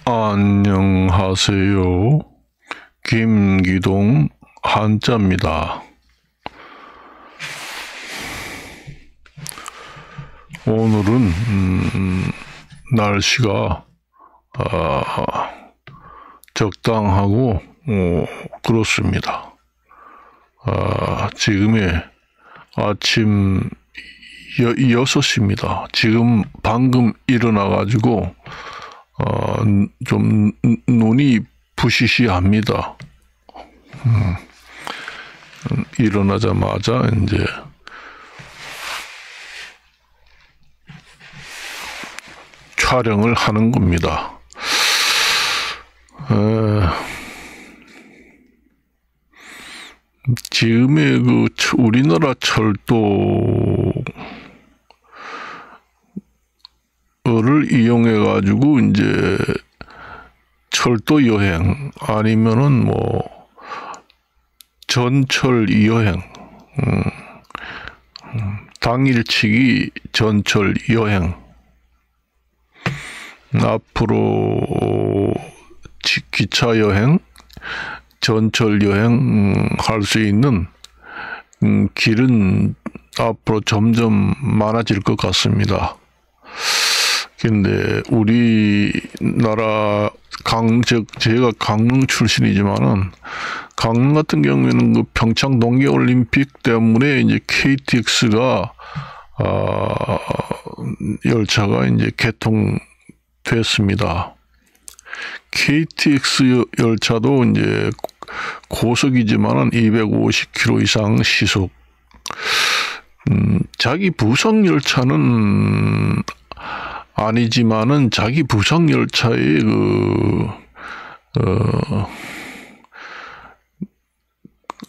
안녕하세요. 김기동 한자입니다. 오늘은 날씨가 적당하고 그렇습니다. 지금의 아침 6시입니다. 지금 방금 일어나가지고 좀 눈이 부시시합니다. 일어나자마자 이제 촬영을 하는 겁니다. 지금의 우리나라 철도를 이용해 가지고 이제 철도 여행 아니면은 전철 여행, 당일치기 전철 여행, 앞으로 기차 여행, 전철 여행 할 수 있는 길은 앞으로 점점 많아질 것 같습니다. 근데 우리나라 제가 강릉 출신이지만은 강릉 같은 경우에는 평창 동계올림픽 때문에 이제 KTX가 열차가 이제 개통됐습니다. KTX 열차도 이제 고속이지만은 250km 이상 시속. 자기 부상 열차는 아니지만은 자기 부상 열차의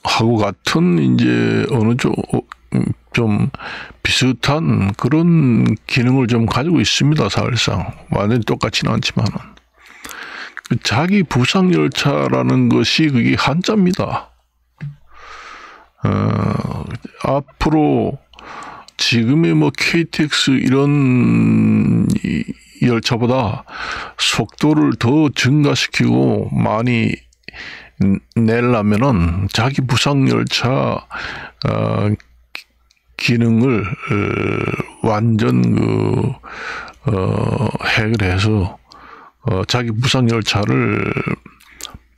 하고 같은 이제 좀 비슷한 그런 기능을 좀 가지고 있습니다. 사실상 완전히 똑같지는 않지만은 자기 부상 열차라는 것이 그게 한자입니다. 앞으로 지금의 KTX 이런 열차보다 속도를 더 증가시키고 많이 내려면은 자기 부상 열차 기능을 완전 해결해서 자기 부상 열차를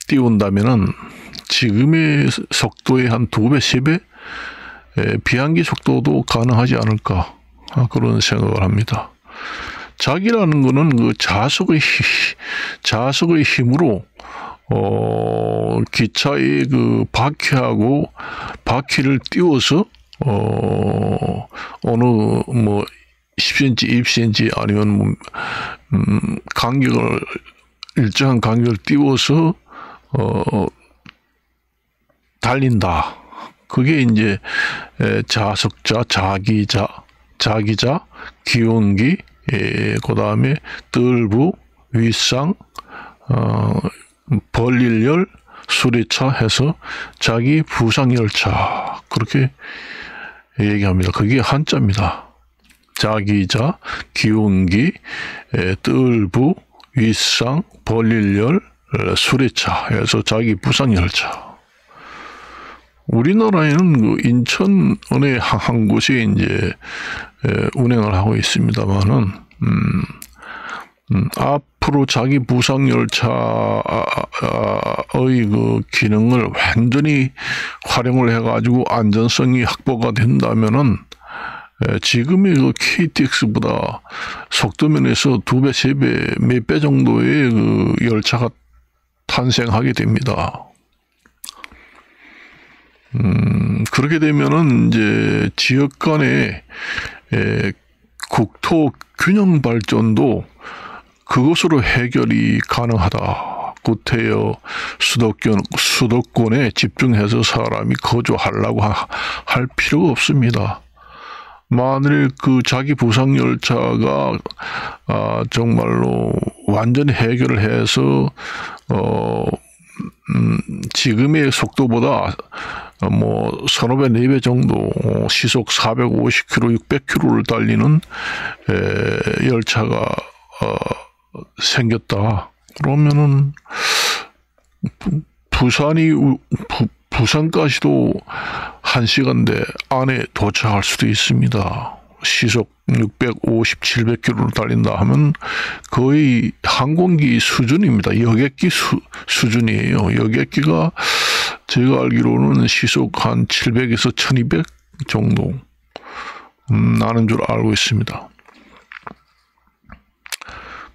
띄운다면은 지금의 속도의 한 2배, 3배 비행기 속도도 가능하지 않을까 그런 생각을 합니다. 자기라는 거는 자석의 힘으로 기차의 바퀴하고 바퀴를 띄워서 어느 10cm, 20cm 아니면 일정한 간격을 띄워서 달린다. 그게 이제 자석자, 자기자, 기온기, 그 다음에 뜰부, 윗상, 벌릴열, 수리차 해서 자기 부상열차 그렇게 얘기합니다. 그게 한자입니다. 자기자, 기온기, 뜰부, 윗상, 벌릴열, 수리차 해서 자기 부상열차. 우리나라에는 인천의 한 곳이 이제 운행을 하고 있습니다만은 앞으로 자기 부상 열차의 기능을 완전히 활용을 해가지고 안전성이 확보가 된다면은 지금의 KTX보다 속도면에서 2배, 3배, 몇 배 정도의 열차가 탄생하게 됩니다. 그렇게 되면은 이제 지역 간의 국토 균형 발전도 그것으로 해결이 가능하다. 구태여 수도권에 집중해서 사람이 거주하려고 할 필요가 없습니다. 만일 자기 부상 열차가 정말로 완전히 해결을 해서 지금의 속도보다 서너 배, 4배 정도 시속 450km, 600km를 달리는 열차가 생겼다. 그러면은 부산까지도 1시간대 안에 도착할 수도 있습니다. 시속 650, 700km를 달린다 하면 거의 항공기 수준입니다. 여객기 수준이에요. 여객기가 제가 알기로는 시속 한 700에서 1200 정도 나는 줄 알고 있습니다.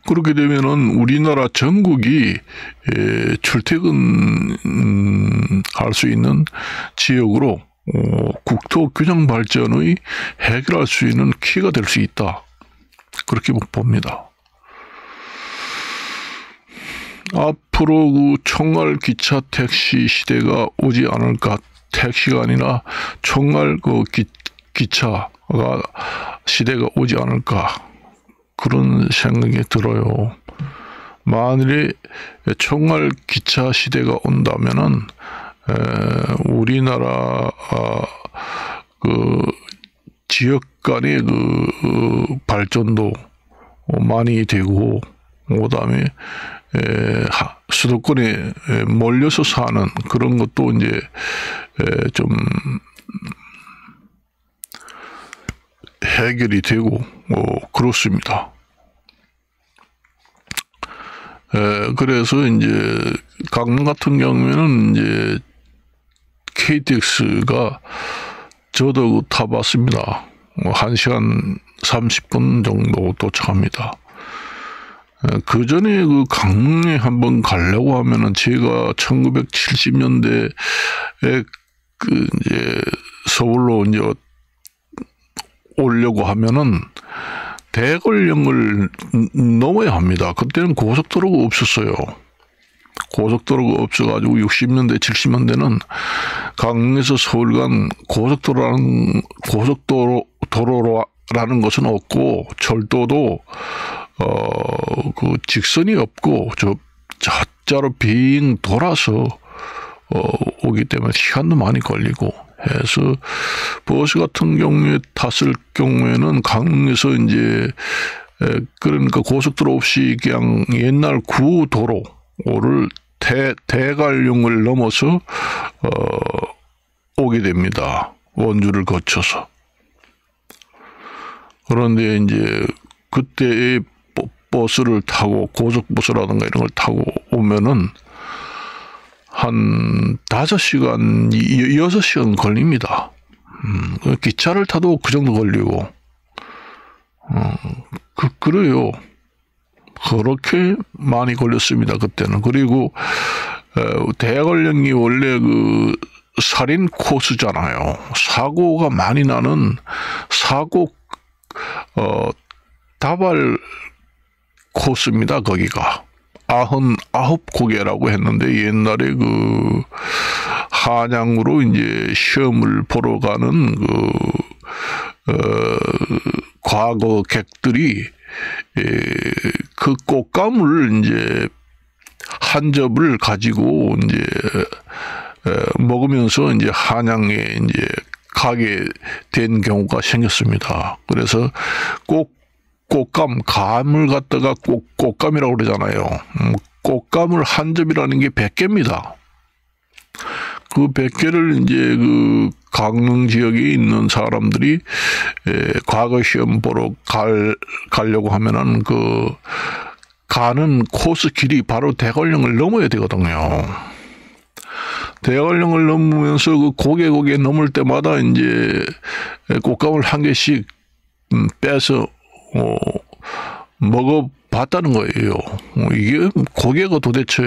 그렇게 되면은 우리나라 전국이 출퇴근할 수 있는 지역으로 국토 균형 발전의 해결할 수 있는 키가 될 수 있다. 그렇게 봅니다. 앞으로 그 총알 기차 택시 시대가 오지 않을까? 택시가 아니라 총알 그 기차가 시대가 오지 않을까? 그런 생각이 들어요. 만일에 총알 기차 시대가 온다면은 우리나라 그 지역 간의 그 발전도 많이 되고, 그다음에 수도권에 몰려서 사는 그런 것도 이제 좀 해결이 되고 그렇습니다. 그래서 이제 강릉 같은 경우에는 이제 KTX가 저도 타봤습니다. 1시간 30분 정도 도착합니다. 그 전에 그 강릉에 한번 가려고 하면은 제가 1970년대에 그 이제 서울로 이제 오려고 하면은 대관령을 넘어야 합니다. 그때는 고속도로가 없었어요. 고속도로가 없어가지고 60년대, 70년대는 강릉에서 서울 간 고속도로라는 것은 없고, 철도도 그 직선이 없고 저자로 빙 돌아서 오기 때문에 시간도 많이 걸리고 해서 버스 같은 경우에 탔을 경우에는 강릉에서 이제 그러니까 고속도로 없이 그냥 옛날 구도로를 대관령을 넘어서 오게 됩니다. 원주를 거쳐서. 그런데 이제 그때의 버스를 타고 고속버스라든가 이런 걸 타고 오면은 한 5시간, 6시간 걸립니다. 기차를 타도 그 정도 걸리고, 그래요. 그렇게 많이 걸렸습니다, 그때는. 그리고, 대관령이 원래 그 살인 코스잖아요. 사고가 많이 나는 다발 코스입니다, 거기가. 99고개라고 했는데, 옛날에 그 한양으로 이제 시험을 보러 가는 과거객들이 그 꽃감을 이제 한 접을 가지고 이제 먹으면서 이제 한양에 이제 가게 된 경우가 생겼습니다. 그래서 감을 갖다가 꽃감이라고 그러잖아요. 꽃감을 한 접이라는 게 100개입니다. 그 100개를 이제 그 강릉 지역에 있는 사람들이 과거 시험 보러 가려고 하면은 그 가는 코스 길이 바로 대관령을 넘어야 되거든요. 대관령을 넘으면서 그 고개 넘을 때마다 이제 꽃감을 한 개씩 빼서 먹어봤다는 거예요. 이게 고개가 도대체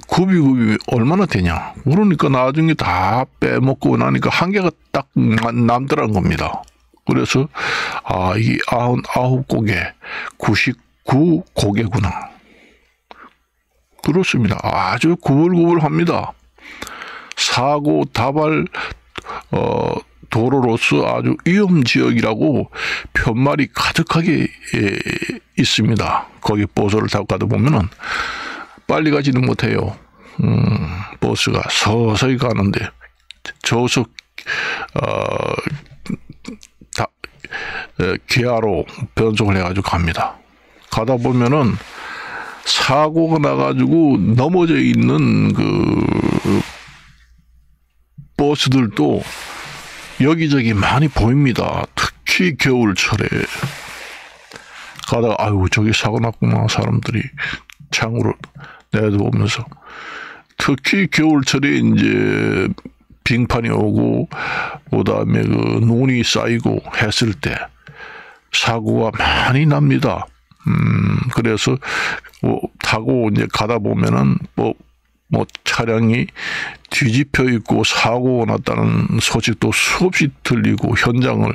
굽이 얼마나 되냐. 그러니까 나중에 다 빼먹고 나니까 한 개가 딱 남더라는 겁니다. 그래서 이게 99고개, 99고개구나. 그렇습니다. 아주 구불구불합니다. 사고 다발 도로로서 아주 위험 지역이라고 편말이 가득하게 있습니다. 거기 버스를 타고 가다 보면은 빨리 가지는 못해요. 버스가 서서히 가는데 저속 기아로 변속을 해가지고 갑니다. 가다 보면은 사고가 나가지고 넘어져 있는 그 버스들도 여기저기 많이 보입니다. 특히 겨울철에 가다가 아유 저기 사고 났구나 사람들이 창으로 내다보면서. 특히 겨울철에 이제 빙판이 오고 그다음에 그 눈이 쌓이고 했을 때 사고가 많이 납니다. 그래서 타고 이제 가다 보면은 뭐 차량이 뒤집혀 있고 사고가 났다는 소식도 수없이 들리고 현장을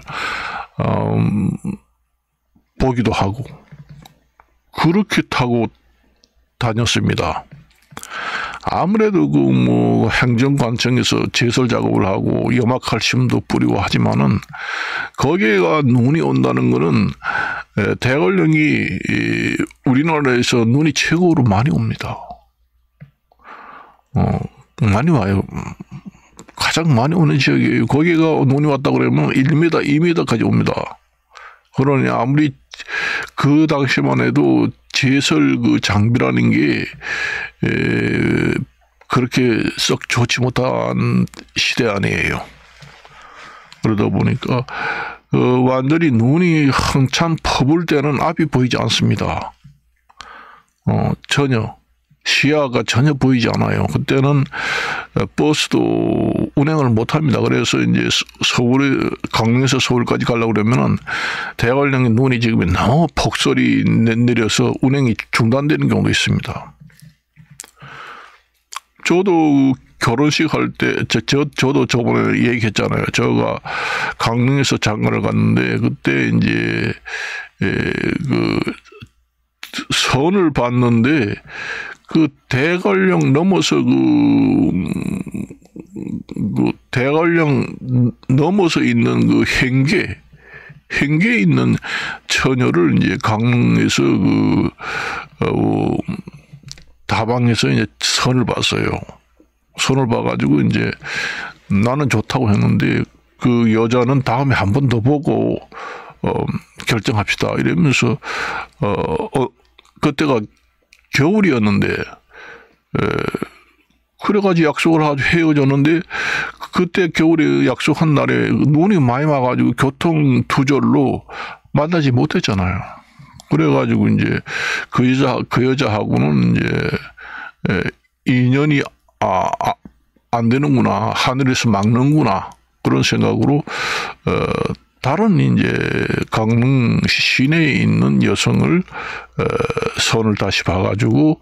보기도 하고 그렇게 타고 다녔습니다. 아무래도 그 뭐 행정관청에서 제설 작업을 하고 염화칼슘도 뿌리고 하지만은 거기에가 눈이 온다는 거는 대관령이 우리나라에서 눈이 최고로 많이 옵니다. 많이 와요. 가장 많이 오는 지역이에요. 거기가 눈이 왔다 그러면 1m, 2m까지 옵니다. 그러니 아무리 그 당시만 해도 제설 그 장비라는 게 그렇게 썩 좋지 못한 시대 아니에요. 그러다 보니까 완전히 눈이 한참 퍼볼 때는 앞이 보이지 않습니다. 전혀 시야가 전혀 보이지 않아요. 그때는 버스도 운행을 못 합니다. 그래서 이제 강릉에서 서울까지 가려고 그러면은 대관령의 눈이 지금 너무 폭설이 내려서 운행이 중단되는 경우도 있습니다. 저도 결혼식 할 때, 저도 저번에 얘기했잖아요. 저가 강릉에서 장가를 갔는데, 그때 이제, 그, 선을 봤는데, 그 대관령 넘어서 대관령 넘어서 있는 그 행계에 있는 처녀를 이제 강릉에서 다방에서 이제 선을 봤어요. 선을 봐가지고 이제 나는 좋다고 했는데 그 여자는 다음에 한 번 더 보고 결정합시다 이러면서 그때가 겨울이었는데 그래가지고 약속을 아주 헤어졌는데 그때 겨울에 약속한 날에 눈이 많이 와가지고 교통 두절로 만나지 못했잖아요. 그래가지고 이제 그 여자하고는 이제 인연이 안 되는구나, 하늘에서 막는구나 그런 생각으로 다른 이제 강릉 시내에 있는 여성을 선을 다시 봐가지고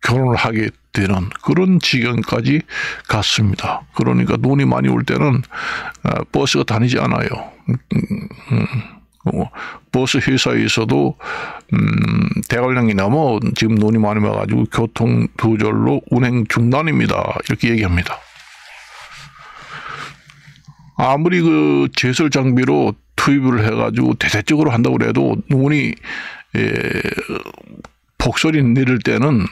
결혼을 하게 되는 그런 지경까지 갔습니다. 그러니까 눈이 많이 올 때는 버스가 다니지 않아요. 버스 회사에서도 대관령이 넘어 지금 눈이 많이 와가지고 교통 두절로 운행 중단입니다. 이렇게 얘기합니다. 아무리 그 제설 장비로 투입을 해가지고 대대적으로 한다고 해도 눈이 폭설이 내릴 때는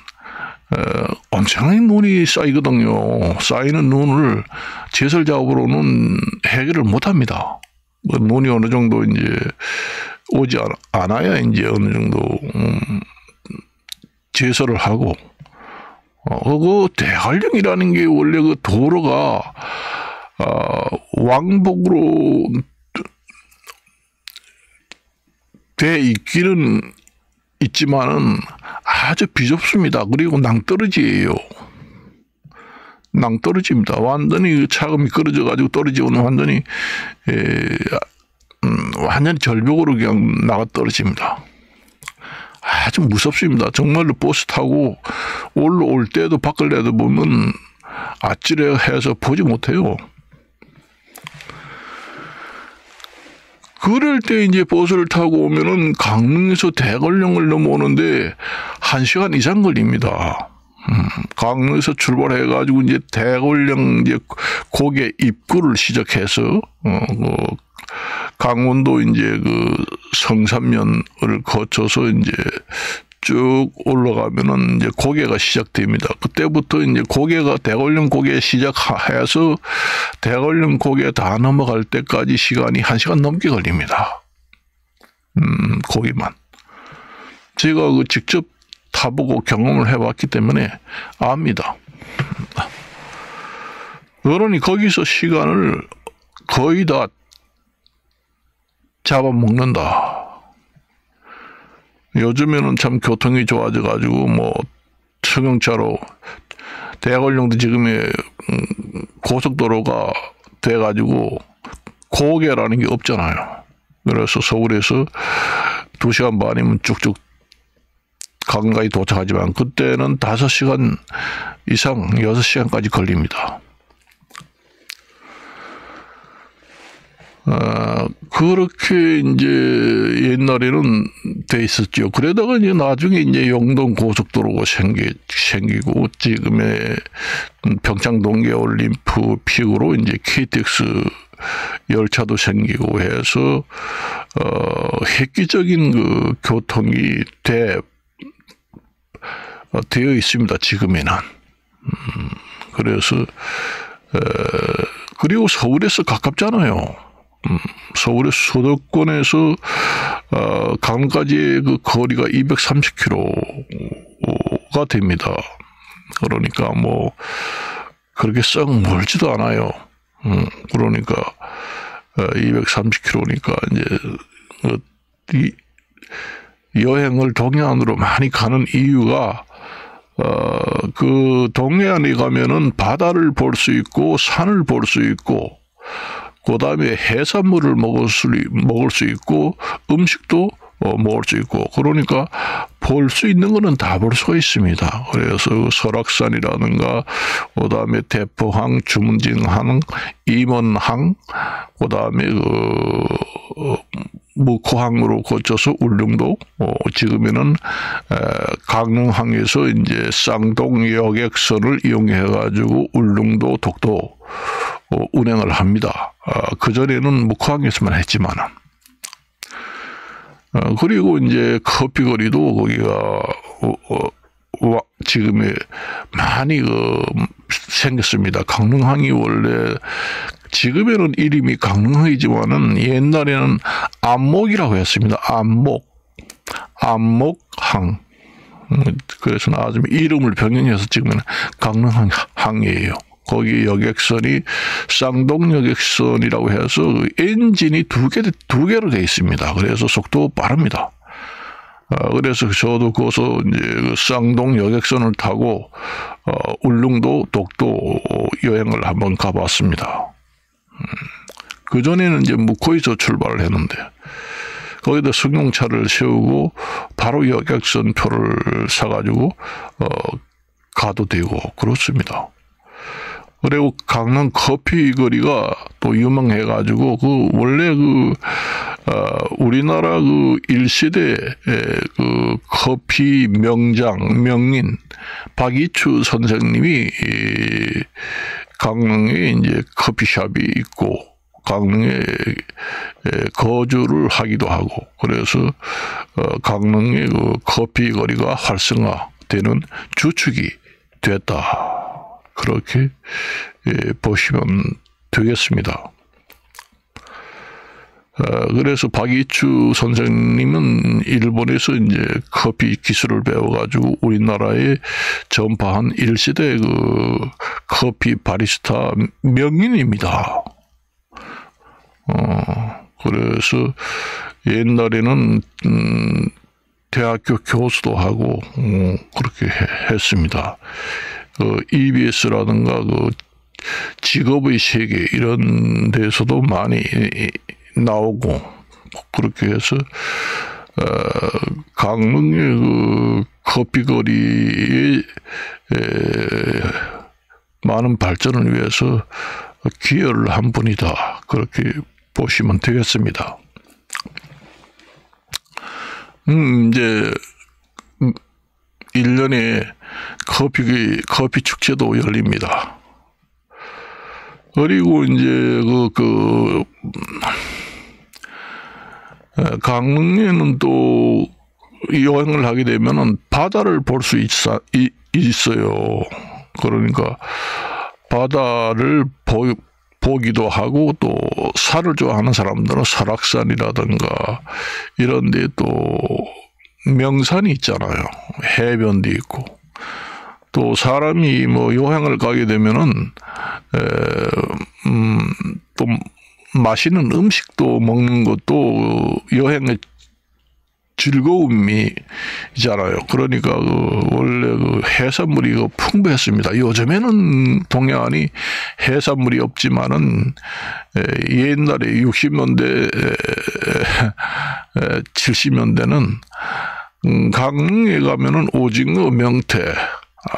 엄청나게 눈이 쌓이거든요. 쌓이는 눈을 제설 작업으로는 해결을 못합니다. 눈이 어느 정도 이제 오지 않아야 이제 어느 정도 제설을 하고 그 대관령이라는 게 원래 그 도로가 왕복으로 돼 있기는 있지만은 아주 비좁습니다. 그리고 낭떠러지예요. 낭떠러지입니다. 완전히 차가 미끄러져가지고 떨어지고는 완전히 완전히 절벽으로 그냥 나가 떨어집니다. 아주 무섭습니다. 정말로 버스 타고 올라올 때도 밖을 내다보면 아찔해서 보지 못해요. 그럴 때 이제 버스를 타고 오면은 강릉에서 대관령을 넘어오는데 1시간 이상 걸립니다. 강릉에서 출발해가지고 이제 대관령 이제 고개 입구를 시작해서 강원도 이제 그 성산면을 거쳐서 이제 쭉 올라가면은 이제 고개가 시작됩니다. 그때부터 이제 고개가 대관령 고개 시작해서 대관령 고개 다 넘어갈 때까지 시간이 1시간 넘게 걸립니다. 고기만. 제가 그 직접 타보고 경험을 해봤기 때문에 압니다. 그러니 거기서 시간을 거의 다 잡아먹는다. 요즘에는 참 교통이 좋아져가지고 뭐 승용차로 대관령도 지금의 고속도로가 돼가지고 고개라는 게 없잖아요. 그래서 서울에서 2시간 반이면 쭉쭉 가까이 도착하지만 그때는 5시간 이상 6시간까지 걸립니다. 그렇게 이제 옛날에는 돼 있었죠. 그러다가 이제 나중에 이제 영동 고속도로가 생기고 지금의 평창 동계올림픽 픽으로 이제 KTX 열차도 생기고 해서 획기적인 그 교통이 되어 있습니다. 지금에는. 그래서 그리고 서울에서 가깝잖아요. 서울의 수도권에서 강릉까지의 그 거리가 230km가 됩니다. 그러니까 뭐 그렇게 썩 멀지도 않아요. 그러니까 230km니까 이제 여행을 동해안으로 많이 가는 이유가 그 동해안에 가면은 바다를 볼 수 있고 산을 볼 수 있고 그 다음에 해산물을 먹을 수 있고 음식도 먹을 수 있고 그러니까 볼 수 있는 거는 다 볼 수가 있습니다. 그래서 설악산이라든가 그 다음에 대포항, 주문진항, 임원항 그 다음에 무코항으로 거쳐서 울릉도 지금에는 강릉항에서 이제 쌍동 여객선을 이용해 가지고 울릉도 독도 운행을 합니다. 그전에는 무코항에서만 했지만은. 그리고 이제 커피거리도 거기가 지금에 많이 생겼습니다. 강릉항이 원래 지금에는 이름이 강릉항이지만은 옛날에는 안목이라고 했습니다. 안목항. 그래서 나중에 이름을 변경해서 지금은 강릉항이에요. 거기 여객선이 쌍동 여객선이라고 해서 엔진이 두 개로 되어 있습니다. 그래서 속도 빠릅니다. 그래서 저도 거기서 이제 그 쌍동 여객선을 타고 울릉도 독도 여행을 한번 가봤습니다. 그 전에는 이제 묵호에서 출발을 했는데 거기다 승용차를 세우고 바로 여객선 표를 사가지고 가도 되고 그렇습니다. 그리고 강릉 커피 거리가 또 유명해가지고 원래 우리나라 1세대 커피 명인 박이추 선생님이 강릉에 이제 커피숍이 있고 강릉에 거주를 하기도 하고 그래서 강릉의 커피 거리가 활성화되는 주축이 됐다. 그렇게 보시면 되겠습니다. 그래서 박이추 선생님은 일본에서 이제 커피 기술을 배워가지고 우리나라에 전파한 1세대 커피 바리스타 명인입니다. 그래서 옛날에는 대학교 교수도 하고 그렇게 했습니다. EBS라든가 직업의 세계 이런 데서도 많이 나오고 그렇게 해서 강릉의 커피거리의 많은 발전을 위해서 기여를 한 분이다. 그렇게 보시면 되겠습니다. 이제 1년에 커피 축제도 열립니다. 그리고 이제 강릉에는 또 여행을 하게 되면은 바다를 볼 수 있어요. 그러니까 바다를 보기도 하고 또 산을 좋아하는 사람들은 설악산이라든가 이런 데 또 명산이 있잖아요. 해변도 있고. 또 사람이 뭐 여행을 가게 되면은 또 맛있는 음식도 먹는 것도 여행의 즐거움이잖아요. 그러니까 원래 해산물이 풍부했습니다. 요즘에는 동해안이 해산물이 없지만은 옛날에 60년대 70년대는 강릉에 가면은 오징어, 명태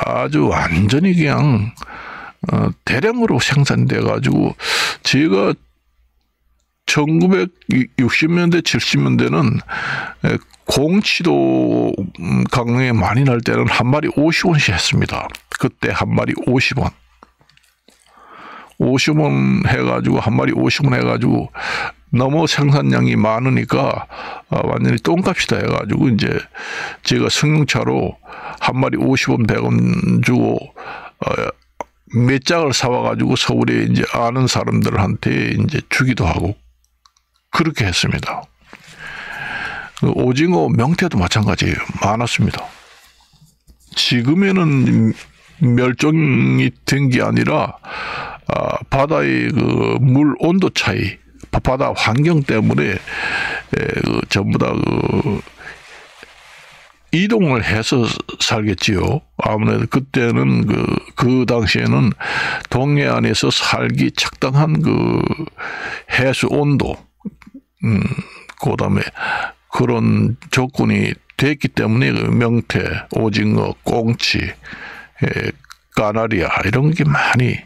아주 완전히 그냥 대량으로 생산돼 가지고 제가 1960년대, 70년대는 공치도 강릉에 많이 날 때는 한 마리 50원씩 했습니다. 그때 한 마리 50원. 50원 해가지고, 한 마리 50원 해가지고, 너무 생산량이 많으니까, 완전히 똥값이 다 해가지고, 이제, 제가 승용차로 한 마리 50원, 100원 주고, 몇 짝을 사와가지고 서울에 이제 아는 사람들한테 이제 주기도 하고, 그렇게 했습니다. 오징어, 명태도 마찬가지예요. 많았습니다. 지금에는 멸종이 된 게 아니라 바다의 그 물 온도 차이, 바다 환경 때문에 전부 다 이동을 해서 살겠지요. 아무래도 그때는 그 당시에는 동해안에서 살기 적당한 그 해수 온도, 그다음에 그런 조건이 됐기 때문에 그 명태, 오징어, 꽁치, 까나리아 이런 게 많이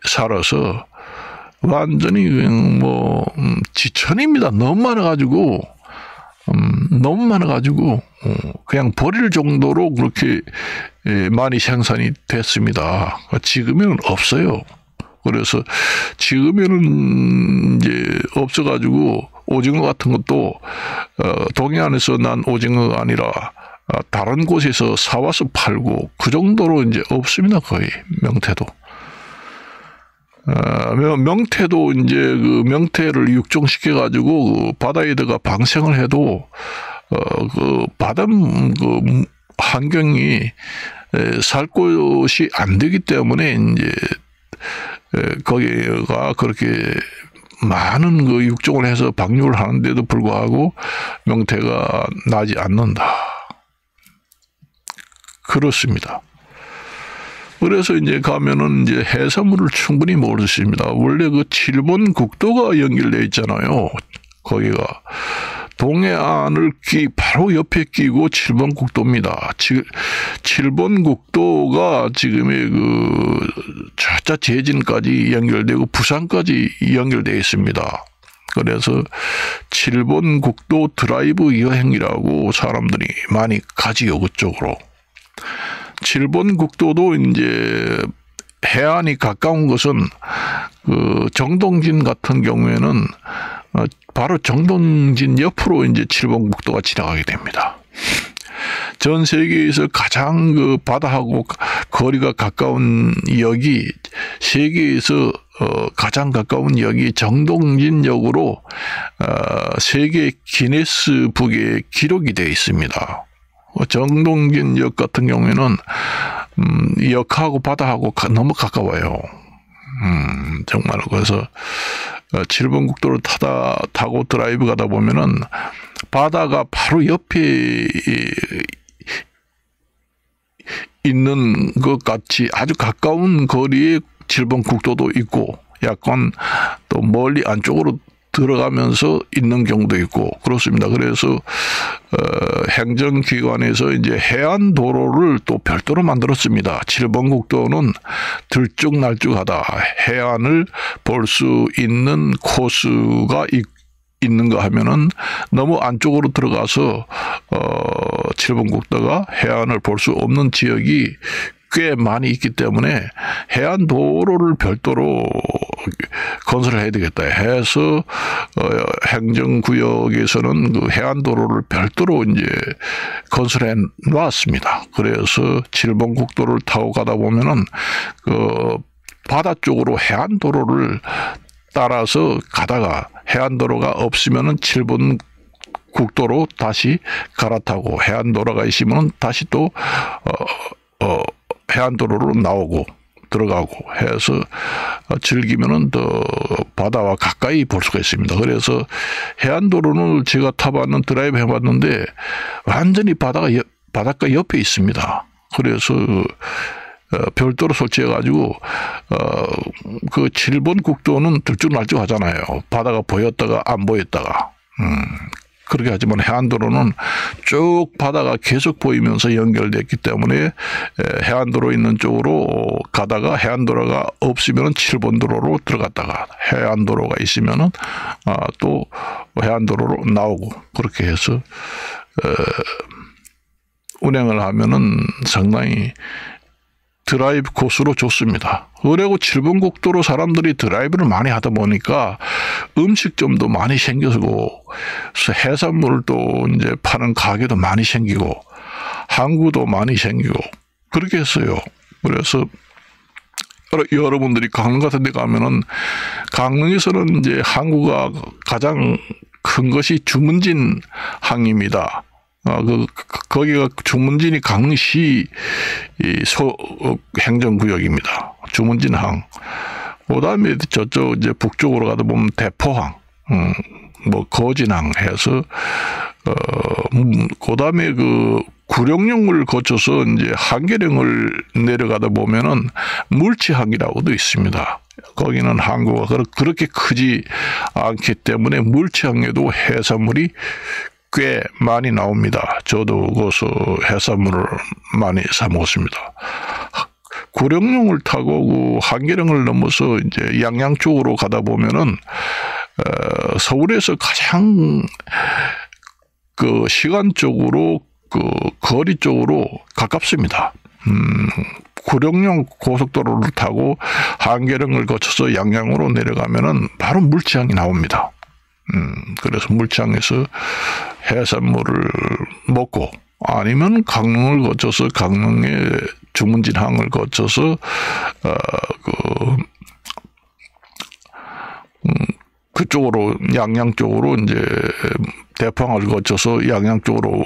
살아서 완전히 뭐 지천입니다. 너무 많아가지고 그냥 버릴 정도로 그렇게 많이 생산이 됐습니다. 지금은 없어요. 그래서 지금에는 이제 없어가지고 오징어 같은 것도 동해안에서 난 오징어가 아니라 다른 곳에서 사와서 팔고 그 정도로 이제 없습니다. 거의 명태도. 명태도 이제 그 명태를 육종시켜 가지고 그 바다에다가 방생을 해도 그 바다 그 환경이 살 곳이 안 되기 때문에 이제 거기가 그렇게 많은 그 육종을 해서 방류를 하는데도 불구하고 명태가 나지 않는다. 그렇습니다. 그래서 이제 가면은 이제 해산물을 충분히 먹을 수 있습니다. 원래 그 칠본 국도가 연결되어 있잖아요. 거기가 동해안을 바로 옆에 끼고 칠본 국도입니다. 칠본 국도가 지금의 그 저자 제진까지 연결되고 부산까지 연결되어 있습니다. 그래서 칠본 국도 드라이브 여행이라고 사람들이 많이 가지요, 그쪽으로. 칠본 국도도 이제 해안이 가까운 것은 그 정동진 같은 경우에는 바로 정동진 옆으로 이제 칠본 국도가 지나가게 됩니다. 전 세계에서 가장 그 바다하고 거리가 가까운 역이 세계에서 가장 가까운 역이 정동진역으로 세계 기네스북에 기록이 되어 있습니다. 정동진역 같은 경우에는 역하고 바다하고 너무 가까워요. 정말 그래서 칠번 국도를 타고 드라이브 가다 보면은 바다가 바로 옆에 있는 것 같이 아주 가까운 거리에 칠번 국도도 있고 약간 또 멀리 안쪽으로 들어가면서 있는 경우도 있고 그렇습니다. 그래서 행정기관에서 이제 해안 도로를 또 별도로 만들었습니다. 칠번 국도는 들쭉날쭉하다. 해안을 볼 수 있는 코스가 있는가 하면은 너무 안쪽으로 들어가서 칠번 국도가 해안을 볼 수 없는 지역이 꽤 많이 있기 때문에 해안 도로를 별도로 건설을 해야 되겠다 해서 행정구역에서는 그 해안 도로를 별도로 이제 건설해 놨습니다. 그래서 칠번 국도를 타고 가다 보면은 그 바다 쪽으로 해안 도로를 따라서 가다가 해안 도로가 없으면은 칠번 국도로 다시 갈아타고 해안도로가 있으면 다시 또 해안도로로 나오고 들어가고 해서 즐기면은 더 바다와 가까이 볼 수가 있습니다. 그래서 해안도로는 제가 타봤는 드라이브 해봤는데 완전히 바닷가 옆에 있습니다. 그래서 별도로 설치해가지고 그 7번 국도는 들쭉날쭉 하잖아요. 바다가 보였다가 안 보였다가 그렇게 하지만 해안도로는 쭉 바다가 계속 보이면서 연결됐기 때문에 해안도로 있는 쪽으로 가다가 해안도로가 없으면 7번 도로로 들어갔다가 해안도로가 있으면 또 해안도로로 나오고 그렇게 해서 운행을 하면은 상당히 드라이브 코스로 좋습니다. 그리고 7번 국도로 사람들이 드라이브를 많이 하다 보니까 음식점도 많이 생기고 해산물도 이제 파는 가게도 많이 생기고 항구도 많이 생기고 그렇게 했어요. 그래서 여러분들이 강릉 같은 데 가면은 강릉에서는 이제 항구가 가장 큰 것이 주문진 항입니다. 거기가 주문진이 강릉시 행정구역입니다. 주문진항. 그 다음에 저쪽 이제 북쪽으로 가다 보면 대포항, 거진항 해서, 그 다음에 구룡령을 거쳐서 이제 한계령을 내려가다 보면은 물치항이라고도 있습니다. 거기는 항구가 그렇게 크지 않기 때문에 물치항에도 해산물이 꽤 많이 나옵니다. 저도 거기서 해산물을 많이 사 먹었습니다. 구룡령을 타고 한계령을 넘어서 이제 양양 쪽으로 가다 보면은 서울에서 가장 시간적으로 거리 쪽으로 가깝습니다. 구룡령 고속도로를 타고 한계령을 거쳐서 양양으로 내려가면은 바로 물치항이 나옵니다. 그래서 물치항에서 해산물을 먹고 아니면 강릉을 거쳐서 강릉의 주문진항을 거쳐서 그쪽으로 양양 쪽으로 이제 대포항을 거쳐서 양양 쪽으로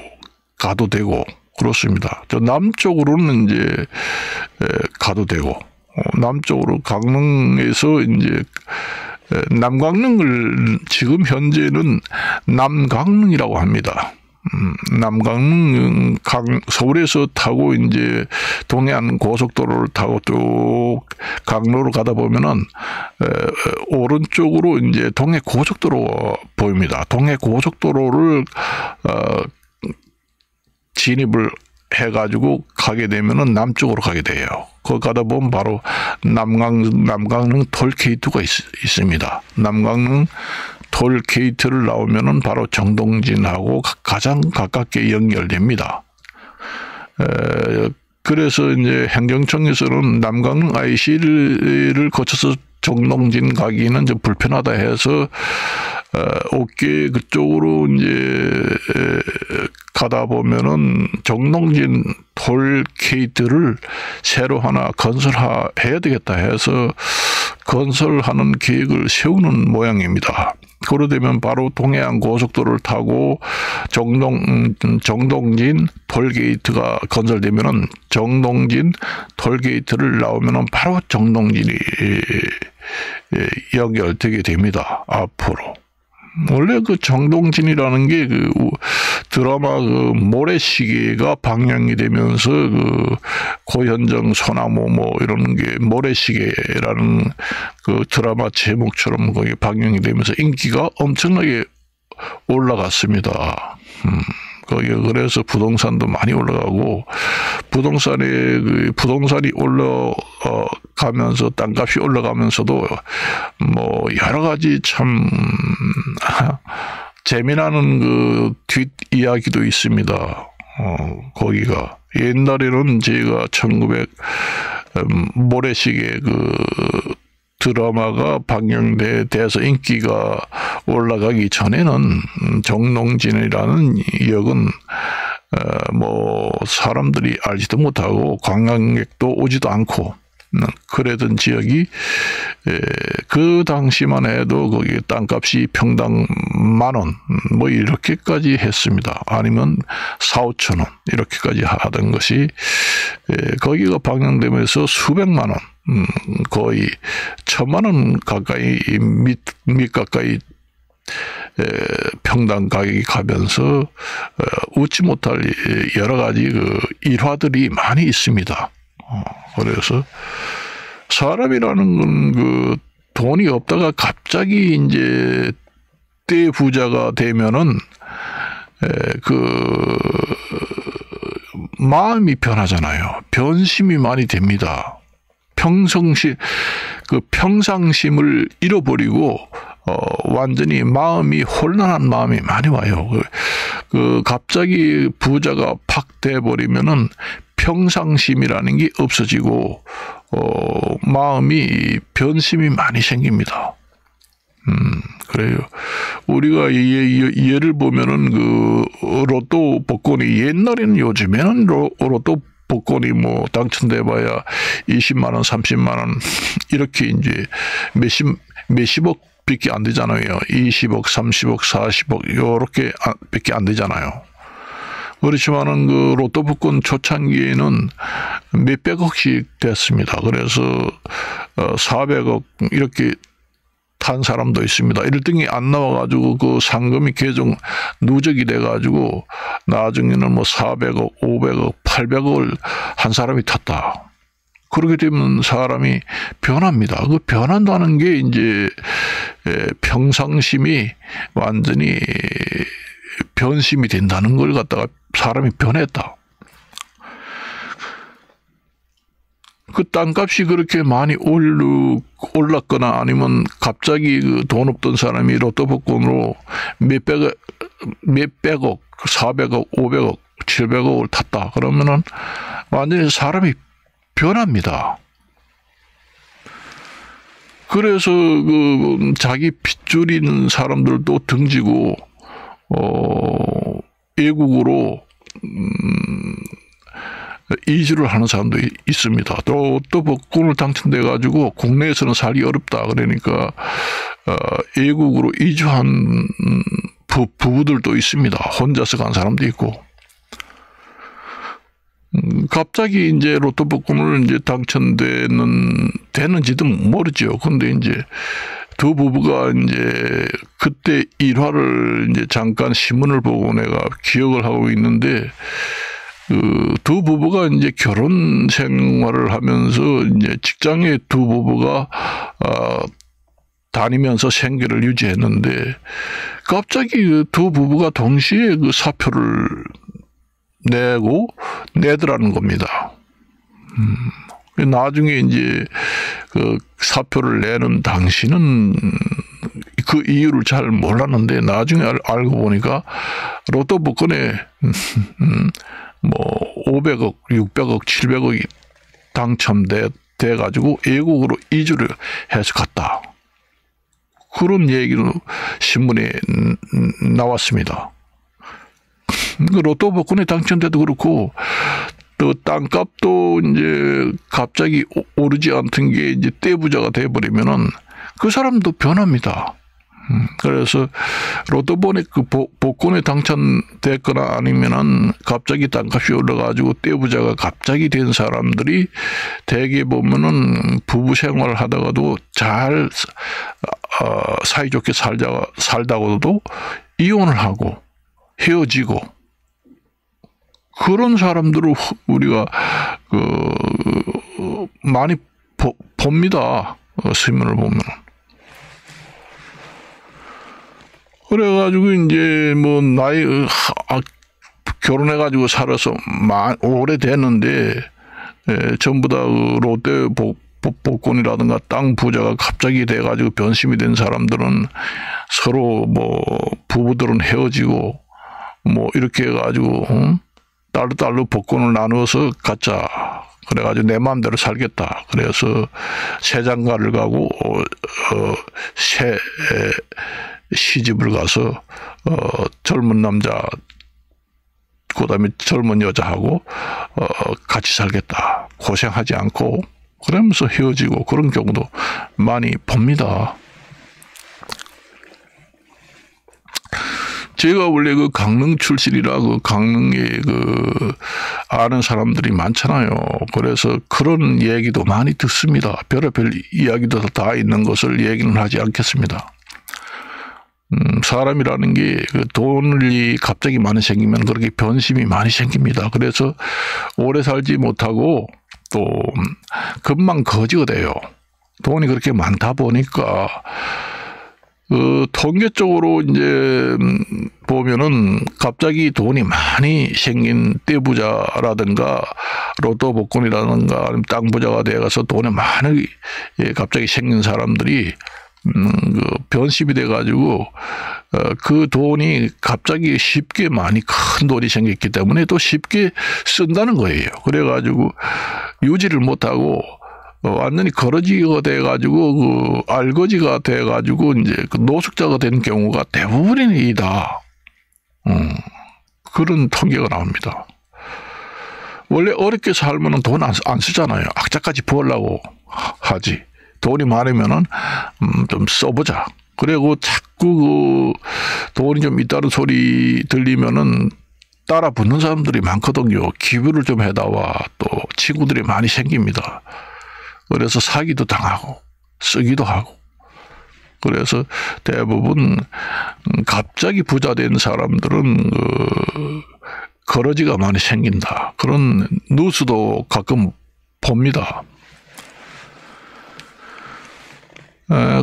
가도 되고 그렇습니다. 저 남쪽으로는 이제 가도 되고 남쪽으로 강릉에서 이제 남강릉을 지금 현재는 남강릉이라고 합니다. 남강릉 서울에서 타고 이제 동해안 고속도로를 타고 쭉 강로로 가다 보면은 오른쪽으로 이제 동해 고속도로 보입니다. 동해 고속도로를 진입을 해가지고 가게 되면은 남쪽으로 가게 돼요. 거기 가다 보면 바로 남강릉 톨게이트가 있습니다. 남강릉 톨게이트를 나오면은 바로 정동진하고 가장 가깝게 연결됩니다. 그래서 이제 행정청에서는 남강릉 IC를 거쳐서 정동진 가기는 좀 불편하다 해서 어깨 그쪽으로 이제 가다 보면은 정동진 톨게이트를 새로 하나 건설해야 되겠다 해서 건설하는 계획을 세우는 모양입니다. 그러되면 바로 동해안 고속도로를 타고 정동진 톨게이트가 건설되면은 정동진 톨게이트를 나오면은 바로 정동진이 연결되게 됩니다. 앞으로. 원래 정동진이라는 게 드라마 모래시계가 방영이 되면서 고현정, 소나무 이런 게 모래시계라는 드라마 제목처럼 거기 방영이 되면서 인기가 엄청나게 올라갔습니다. 거기 그래서 부동산도 많이 올라가고 부동산이 올라가면서 땅값이 올라가면서도 여러 가지 참 재미나는 뒷 이야기도 있습니다. 거기가 옛날에는 제가 1900 모래시계 드라마가 방영돼서 인기가 올라가기 전에는 정동진이라는 역은 사람들이 알지도 못하고 관광객도 오지도 않고 그러던 지역이 그 당시만 해도 거기 땅값이 평당 10,000원 뭐 이렇게까지 했습니다. 아니면 4, 5천 원 이렇게까지 하던 것이 거기가 방영되면서 수백만 원, 거의 1,000만 원 가까이 밑 가까이 평당 가격이 가면서 웃지 못할 여러 가지 그 일화들이 많이 있습니다. 그래서 사람이라는 건 그 돈이 없다가 갑자기 이제 대부자가 되면은 그 마음이 변하잖아요. 변심이 많이 됩니다. 평상심을 잃어버리고 완전히 마음이 혼란한 마음이 많이 와요. 갑자기 부자가 팍 돼버리면은 평상심이라는 게 없어지고 마음이 변심이 많이 생깁니다. 그래요. 우리가 예를 보면은 그 로또 복권이 옛날에는 요즘에는 로또 복권이 뭐 당첨돼봐야 20만 원, 30만 원 이렇게 이제 몇십억 밖에 안 되잖아요. 20억, 30억, 40억 요렇게 밖에 안 되잖아요. 그렇지만은 그 로또 복권 초창기에는 몇백억씩 됐습니다. 그래서 400억 이렇게 탄 사람도 있습니다. 1등이 안 나와가지고 그 상금이 계속 누적이 돼가지고 나중에는 뭐 400억, 500억, 800억을 한 사람이 탔다. 그렇게 되면 사람이 변합니다. 그 변한다는 게 이제 평상심이 완전히 변심이 된다는 걸 갖다가 사람이 변했다. 그 땅값이 그렇게 많이 올랐거나 아니면 갑자기 그 돈 없던 사람이 로또 복권으로 몇백억, 400억, 500억, 700억을 탔다. 그러면은 완전히 사람이 변합니다. 그래서 그 자기 빚줄이는 사람들도 등지고 외국으로 이주를 하는 사람도 있습니다. 또 복권을 당첨돼 가지고 국내에서는 살기 어렵다. 그러니까 외국으로 이주한 부부들도 있습니다. 혼자서 간 사람도 있고. 갑자기 이제 로또 복권을 이제 되는지도 모르죠. 근데 이제 두 부부가 이제 그때 일화를 이제 잠깐 신문을 보고 내가 기억을 하고 있는데, 그 두 부부가 이제 결혼 생활을 하면서 이제 직장에 두 부부가 다니면서 생계를 유지했는데 갑자기 그 두 부부가 동시에 그 사표를 내더라는 겁니다. 나중에 이제 그 사표를 내는 당시는 그 이유를 잘 몰랐는데 나중에 알고 보니까 로또 복권에 뭐 500억, 600억, 700억이 당첨돼 가지고 외국으로 이주를 해서 갔다. 그런 얘기로 신문에 나왔습니다. 그 로또 복권에 당첨돼도 그렇고 또 땅값도 이제 갑자기 오르지 않던 게 이제 떼부자가 돼버리면은 그 사람도 변합니다. 그래서 로또 복권에 당첨됐거나 아니면은 갑자기 땅값이 올라가지고 떼부자가 갑자기 된 사람들이 대개 보면은 부부 생활을 하다가도 잘 사이좋게 살다가도 이혼을 하고 헤어지고 그런 사람들을 우리가 많이 봅니다. 신문을 보면. 그래가지고 이제 뭐 나이 결혼해가지고 살아서 오래됐는데 전부 다 롯데 복권이라든가 땅 부자가 갑자기 돼가지고 변심이 된 사람들은 서로 뭐 부부들은 헤어지고 뭐 이렇게 해가지고 딸로 복권을 나누어서 갖자. 그래가지고 내 마음대로 살겠다. 그래서 새 장가를 가고 새 시집을 가서 젊은 남자 그다음에 젊은 여자하고 같이 살겠다. 고생하지 않고 그러면서 헤어지고 그런 경우도 많이 봅니다. 제가 원래 그 강릉 출신이라 그 강릉에 그 아는 사람들이 많잖아요. 그래서 그런 얘기도 많이 듣습니다. 별의별 이야기도 다 있는 것을 얘기는 하지 않겠습니다. 사람이라는 게 그 돈이 갑자기 많이 생기면 그렇게 변심이 많이 생깁니다. 그래서 오래 살지 못하고 또 금방 거지가 돼요. 돈이 그렇게 많다 보니까 통계적으로 이제 보면은 갑자기 돈이 많이 생긴 떼부자라든가 로또 복권이라든가 아니면 땅 부자가 돼가서 돈이 많이 갑자기 생긴 사람들이 그 변심이 돼가지고 그 돈이 갑자기 쉽게 많이 큰 돈이 생겼기 때문에 또 쉽게 쓴다는 거예요. 그래가지고 유지를 못하고 완전히 거러지가 돼가지고 그 알거지가 돼가지고 이제 그 노숙자가 된 경우가 대부분이다. 그런 통계가 나옵니다. 원래 어렵게 살면은 돈 안 쓰잖아요. 악자까지 벌려고 하지. 돈이 많으면은 좀 써보자. 그리고 자꾸 그 돈이 좀 있다는 소리 들리면은 따라 붙는 사람들이 많거든요. 기부를 좀 해다와 또 친구들이 많이 생깁니다. 그래서 사기도 당하고 쓰기도 하고. 그래서 대부분 갑자기 부자 된 사람들은 거러지가 많이 생긴다. 그런 뉴스도 가끔 봅니다.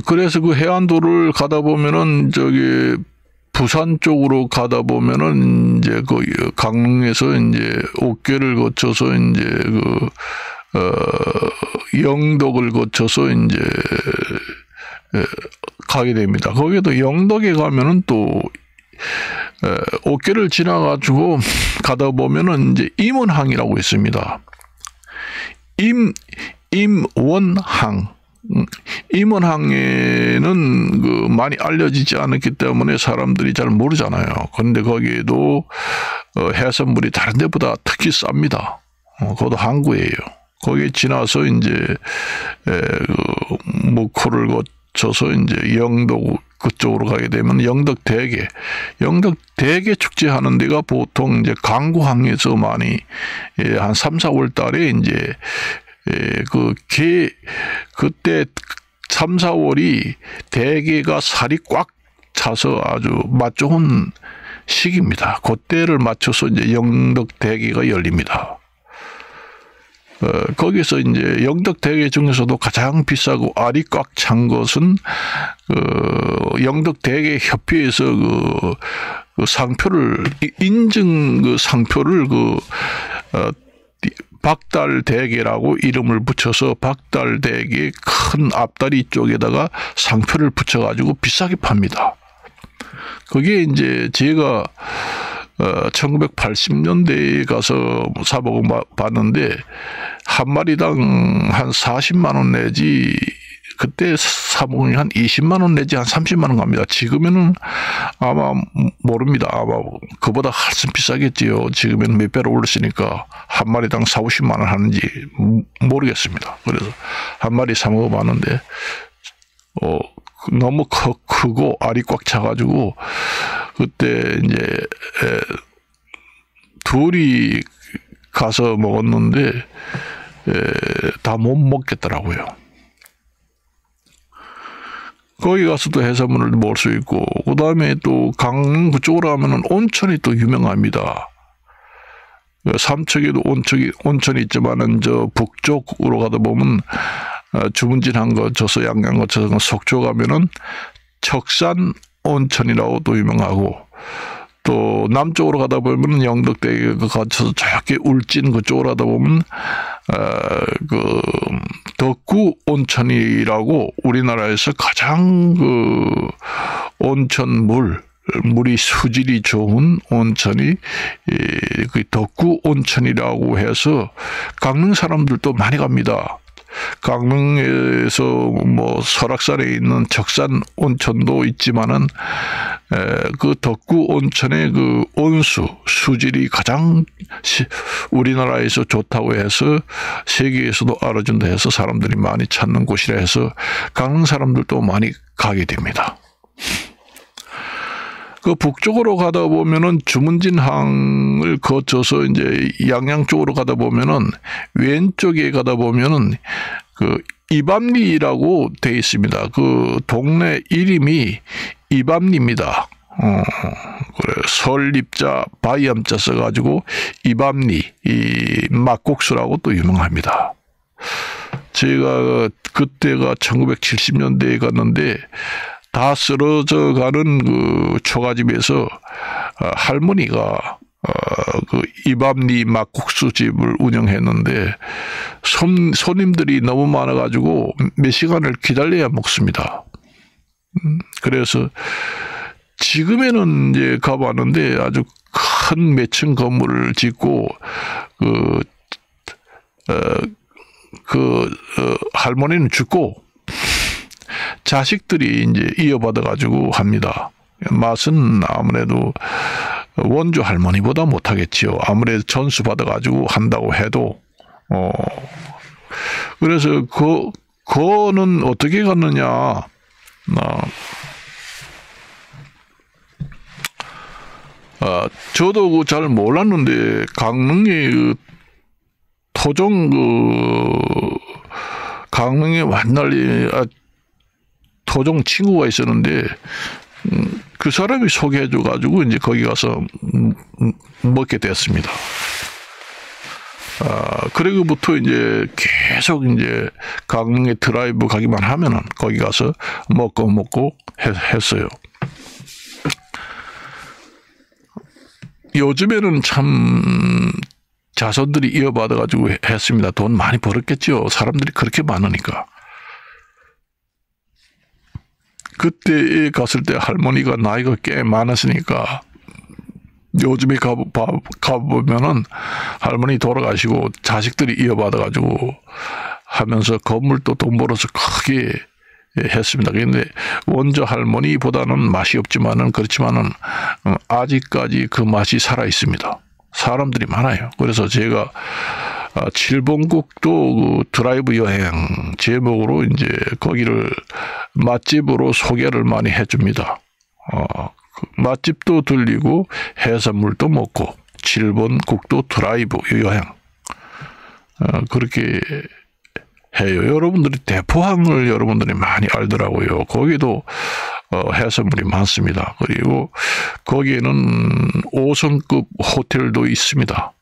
그래서 그 해안도를 가다 보면은 저기 부산 쪽으로 가다 보면은 이제 그 강릉에서 이제 옥계를 거쳐서 이제 영덕을 거쳐서 이제 가게 됩니다. 거기도 영덕에 가면은 또 옥계를 지나가지고 가다 보면은 이제 임원항이라고 있습니다. 임원항. 임원항에는 그 많이 알려지지 않았기 때문에 사람들이 잘 모르잖아요. 그런데 거기에도 해산물이 다른 데보다 특히 쌉니다. 그것도 항구예요. 거기에 지나서 이제 목포를 거쳐서 이제 영덕 그쪽으로 가게 되면 영덕대게 축제 하는 데가 보통 이제 강구항에서 많이 한 3, 4월 달에 이제 그때 3, 4월이 대게가 살이 꽉 차서 아주 맛 좋은 시기입니다. 그때를 맞춰서 이제 영덕 대게가 열립니다. 거기서 이제 영덕 대게 중에서도 가장 비싸고 알이 꽉 찬 것은 영덕 대게 협회에서 그 상표를 인증 그 상표를 박달대게라고 이름을 붙여서 박달대게 큰 앞다리 쪽에다가 상표를 붙여가지고 비싸게 팝니다. 그게 이제 제가 1980년대에 가서 사보고 봤는데 한 마리당 한 40만 원 내지 그때 사보니 한 20만 원 내지 한 30만 원 갑니다. 지금에는 아마 모릅니다. 아마 그보다 훨씬 비싸겠지요. 지금에는 몇 배로 올랐으니까 한 마리당 4, 50만 원 하는지 모르겠습니다. 그래서 한 마리 사 먹어봤는데 너무 크고 알이 꽉 차가지고 그때 이제 둘이 가서 먹었는데 다 못 먹겠더라고요. 거기 가서도 해산물을 먹을 수 있고, 그 다음에 또 강릉 그쪽으로 가면은 온천이 또 유명합니다. 삼척에도 온천이 있지만은 저 북쪽으로 가다 보면 주문진항 거쳐서 양양 거쳐서 속초 가면은 척산 온천이라고 또 유명하고, 또 남쪽으로 가다 보면 영덕대게 거쳐서 저렇게 울진 그쪽으로 가다 보면 그 덕구 온천이라고 우리나라에서 가장 그 온천 물이 수질이 좋은 온천이 그 덕구 온천이라고 해서 강릉 사람들도 많이 갑니다. 강릉에서 뭐 설악산에 있는 적산 온천도 있지만은 그 덕구 온천의 그 온수 수질이 가장 우리나라에서 좋다고 해서 세계에서도 알아준다 해서 사람들이 많이 찾는 곳이라 해서 강릉 사람들도 많이 가게 됩니다. 그 북쪽으로 가다 보면은 주문진항을 거쳐서 이제 양양 쪽으로 가다 보면은 왼쪽에 가다 보면은 그 이밤리라고 돼 있습니다. 그 동네 이름이 이밤리입니다. 그래 설립자 바이암자 써가지고 이밤리 이 막국수라고 또 유명합니다. 제가 그때가 1970년대에 갔는데 다 쓰러져 가는 그 초가집에서 할머니가 그 이밤리 막국수 집을 운영했는데 손님들이 너무 많아가지고 몇 시간을 기다려야 먹습니다. 그래서 지금에는 이제 가봤는데 아주 큰 몇 층 건물을 짓고 할머니는 죽고 자식들이 이제 이어받아가지고 합니다. 맛은 아무래도 원조 할머니보다 못하겠지요. 아무래도 전수 받아가지고 한다고 해도, 그래서 그거는 어떻게 갔느냐. 저도 잘 몰랐는데, 강릉에 강릉에 완날리, 토종 친구가 있었는데, 그 사람이 소개해줘가지고, 이제 거기 가서 먹게 됐습니다. 그리고부터 이제 계속 이제 강릉에 드라이브 가기만 하면은 거기 가서 먹고 했어요. 요즘에는 참 자손들이 이어받아가지고 했습니다. 돈 많이 벌었겠죠. 사람들이 그렇게 많으니까. 그때 갔을 때 할머니가 나이가 꽤 많았으니까 요즘에 가보면은 할머니 돌아가시고 자식들이 이어받아가지고 하면서 건물도 돈 벌어서 크게 했습니다. 그런데 원조 할머니보다는 맛이 없지만은 그렇지만은 아직까지 그 맛이 살아 있습니다. 사람들이 많아요. 그래서 제가 칠봉국도 그 드라이브 여행 제목으로 이제 거기를 맛집으로 소개를 많이 해줍니다. 맛집도 들리고 해산물도 먹고 칠봉국도 드라이브 여행 그렇게 해요. 여러분들이 대포항을 여러분들이 많이 알더라고요. 거기도 해산물이 많습니다. 그리고 거기에는 5성급 호텔도 있습니다.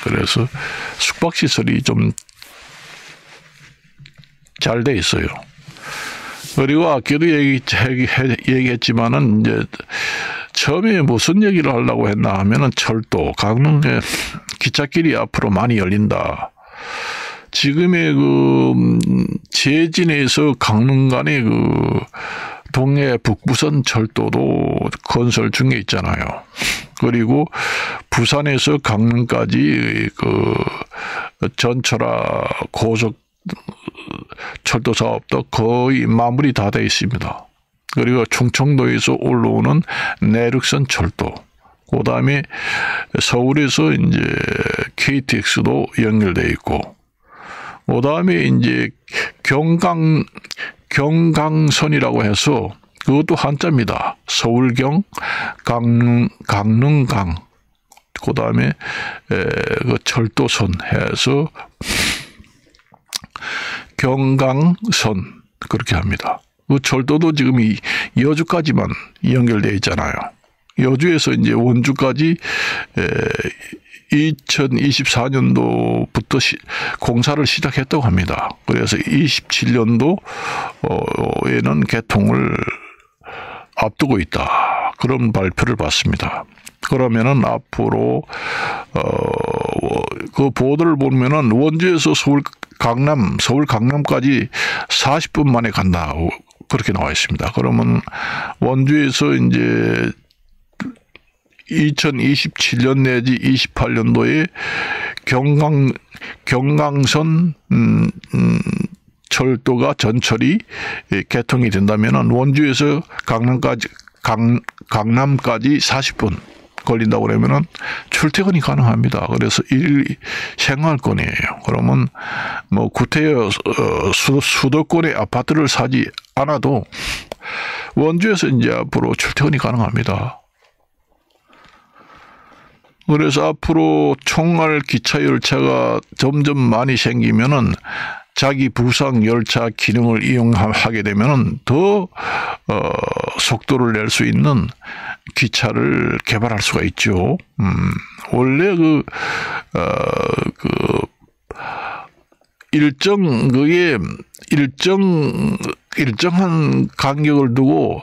그래서 숙박시설이 좀 잘 돼 있어요. 그리고 아까도 얘기했지만은 이제 처음에 무슨 얘기를 하려고 했나 하면은 철도, 강릉에 기찻길이 앞으로 많이 열린다. 지금의 그 제진에서 강릉 간의 그 동해 북부선 철도도 건설 중에 있잖아요. 그리고 부산에서 강릉까지 그 전철화 고속 철도 사업도 거의 마무리 다 되어 있습니다. 그리고 충청도에서 올라오는 내륙선 철도, 그 다음에 서울에서 이제 KTX도 연결되어 있고, 그 다음에 이제 경강선이라고 해서 그것도 한자입니다. 서울경, 강릉강, 그 다음에 그 철도선 해서 경강선 그렇게 합니다. 그 철도도 지금 이 여주까지만 연결되어 있잖아요. 여주에서 이제 원주까지 2024년도부터 공사를 시작했다고 합니다. 그래서 27년도에는 개통을 앞두고 있다. 그런 발표를 봤습니다. 그러면은 앞으로 그 보도를 보면은 원주에서 서울 강남까지 40분 만에 간다. 그렇게 나와 있습니다. 그러면 원주에서 이제 2027년 내지 28년도에 경강선 철도가 전철이 개통이 된다면은 원주에서 강남까지 40분 걸린다고 그러면은 출퇴근이 가능합니다. 그래서 일 생활권이에요. 그러면 뭐 구태여 수도권의 아파트를 사지 않아도 원주에서 이제 앞으로 출퇴근이 가능합니다. 그래서 앞으로 총알 기차 열차가 점점 많이 생기면은 자기 부상 열차 기능을 이용하게 되면은 더 속도를 낼 수 있는 기차를 개발할 수가 있죠. 원래 일정한 간격을 두고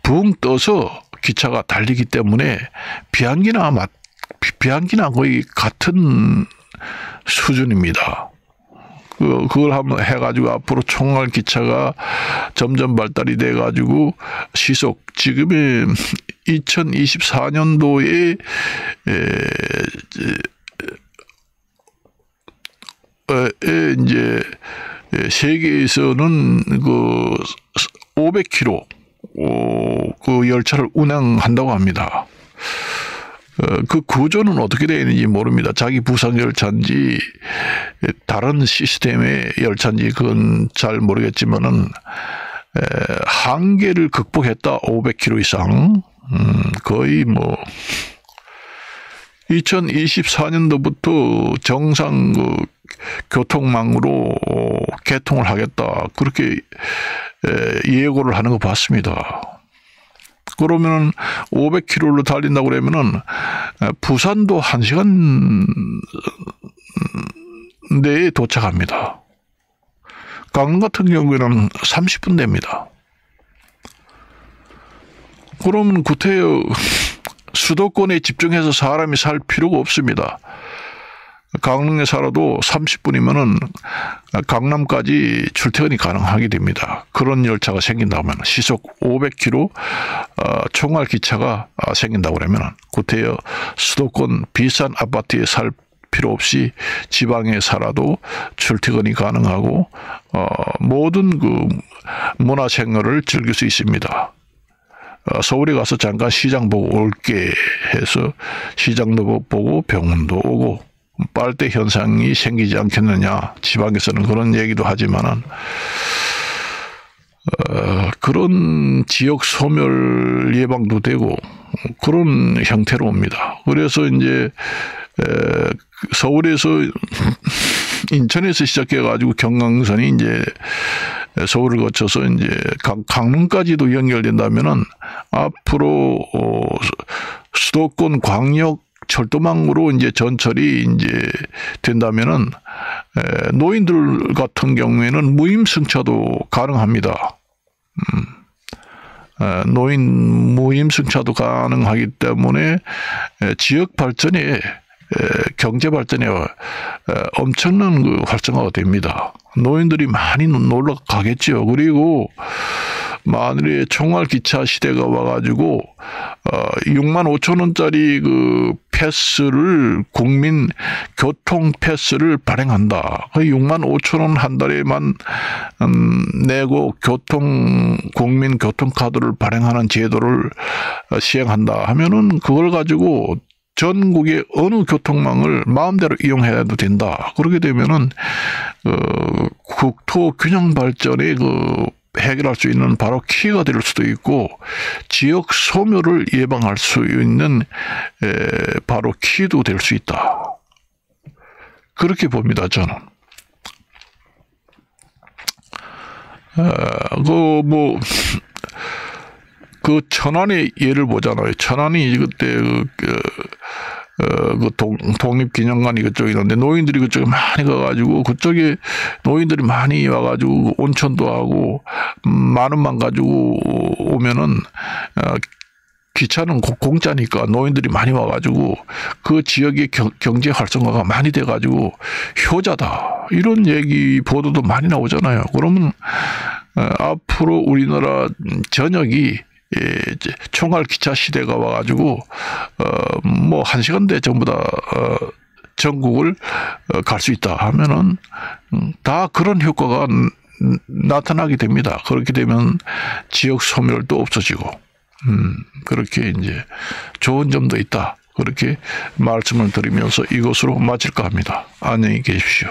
붕 떠서 기차가 달리기 때문에 비행기나 거의 같은 수준입니다. 그걸 한번 해가지고 앞으로 총알 기차가 점점 발달이 돼가지고 시속 지금의 2024년도에 이제 세계에서는 500km 그 열차를 운행한다고 합니다. 그 구조는 어떻게 되어 있는지 모릅니다. 자기 부상 열차인지 다른 시스템의 열차인지 그건 잘 모르겠지만은 한계를 극복했다. 500km 이상. 거의 뭐 2024년도부터 정상 교통망으로 개통을 하겠다. 그렇게 예고를 하는 거 봤습니다. 그러면 500km로 달린다고 그러면은 부산도 1시간 내에 도착합니다. 강릉 같은 경우에는 30분 됩니다. 그러면 구태여 수도권에 집중해서 사람이 살 필요가 없습니다. 강릉에 살아도 30분이면은 강남까지 출퇴근이 가능하게 됩니다. 그런 열차가 생긴다면 시속 500km 총알 기차가 생긴다고 그러면 구태여 수도권 비싼 아파트에 살 필요 없이 지방에 살아도 출퇴근이 가능하고 모든 그 문화 생활을 즐길 수 있습니다. 서울에 가서 잠깐 시장 보고 올게 해서 시장도 보고 병원도 오고 빨대 현상이 생기지 않겠느냐. 지방에서는 그런 얘기도 하지만은 그런 지역 소멸 예방도 되고 그런 형태로 옵니다. 그래서 이제 서울에서 인천에서 시작해가지고 경강선이 이제 서울을 거쳐서 이제 강릉까지도 연결된다면은 앞으로 수도권 광역 철도망으로 이제 전철이 이제 된다면은 노인들 같은 경우에는 무임승차도 가능합니다. 노인 무임승차도 가능하기 때문에 지역 발전에 경제 발전에 엄청난 그 활성화가 됩니다. 노인들이 많이 놀러 가겠죠. 그리고 만일에 총알 기차 시대가 와가지고 6만 5천 원짜리 그 패스를 국민 교통 패스를 발행한다. 6만 5천 원 한 달에만 내고 국민 교통카드를 발행하는 제도를 시행한다 하면은 그걸 가지고 전국의 어느 교통망을 마음대로 이용해도 된다. 그렇게 되면은 국토 균형 발전의 해결할 수 있는 바로 키가 될 수도 있고 지역 소멸을 예방할 수 있는 바로 키도 될 수 있다. 그렇게 봅니다, 저는. 천안의 예를 보잖아요. 천안이 그때 독립기념관이 그쪽에 있는데 노인들이 그쪽에 많이 가가지고 그쪽에 노인들이 많이 와가지고 온천도 하고 10,000원만 가지고 오면은 기차는 공짜니까 노인들이 많이 와가지고 그 지역의 경제 활성화가 많이 돼가지고 효자다 이런 얘기 보도도 많이 나오잖아요. 그러면 앞으로 우리나라 전역이 총알 기차 시대가 와가지고 1시간대 전부 다 전국을 갈 수 있다 하면은 다 그런 효과가 나타나게 됩니다. 그렇게 되면 지역 소멸도 없어지고, 그렇게 이제 좋은 점도 있다. 그렇게 말씀을 드리면서 이것으로 마칠까 합니다. 안녕히 계십시오.